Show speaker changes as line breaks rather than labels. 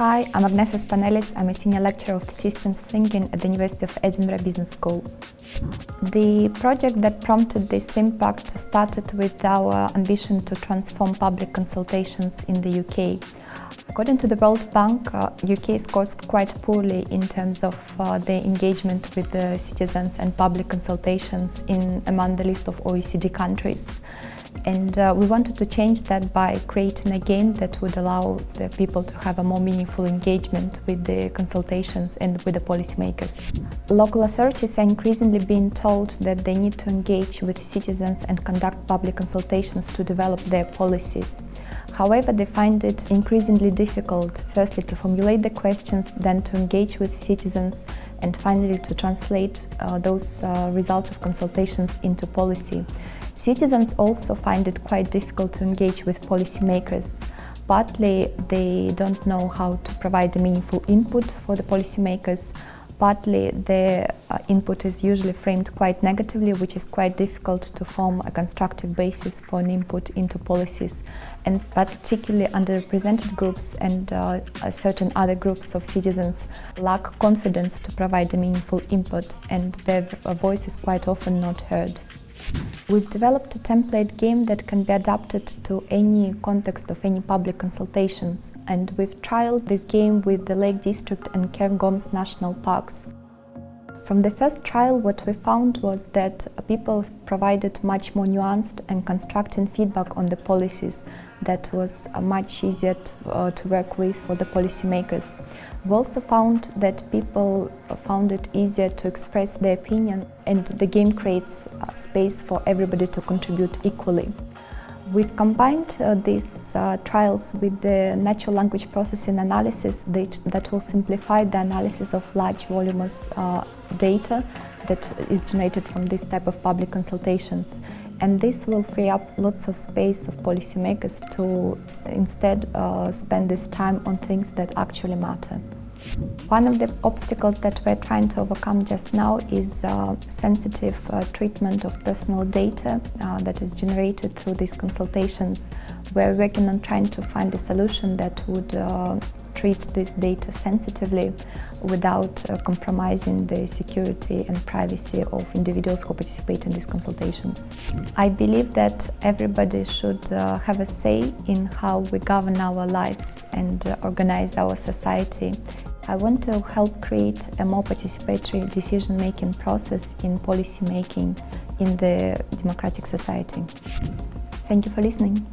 Hi, I'm Agnessa Spanellis. I'm a senior lecturer of systems thinking at the University of Edinburgh Business School. The project that prompted this impact started with our ambition to transform public consultations in the UK. According to the World Bank, UK scores quite poorly in terms of their engagement with the citizens and public consultations among the list of OECD countries. And we wanted to change that by creating a game that would allow the people to have a more meaningful engagement with the consultations and with the policymakers. Local authorities are increasingly being told that they need to engage with citizens and conduct public consultations to develop their policies. However, they find it increasingly difficult, firstly to formulate the questions, then to engage with citizens, and finally to translate those results of consultations into policy. Citizens also find it quite difficult to engage with policymakers. Partly they don't know how to provide a meaningful input for the policymakers, partly their input is usually framed quite negatively, which is quite difficult to form a constructive basis for an input into policies. And particularly underrepresented groups and certain other groups of citizens lack confidence to provide a meaningful input, and their voice is quite often not heard. We've developed a template game that can be adapted to any context of any public consultations, and we've trialed this game with the Lake District and Cairngorms national parks. From the first trial, what we found was that people provided much more nuanced and constructive feedback on the policies that was much easier to work with for the policymakers. We also found that people found it easier to express their opinion, and the game creates space for everybody to contribute equally. We've combined these trials with the natural language processing analysis that will simplify the analysis of large voluminous data that is generated from this type of public consultations. And this will free up lots of space of policymakers to instead spend this time on things that actually matter. One of the obstacles that we're trying to overcome just now is sensitive treatment of personal data that is generated through these consultations. We're working on trying to find a solution that would treat this data sensitively without compromising the security and privacy of individuals who participate in these consultations. I believe that everybody should have a say in how we govern our lives and organize our society. I want to help create a more participatory decision-making process in policy making in the democratic society. Thank you for listening.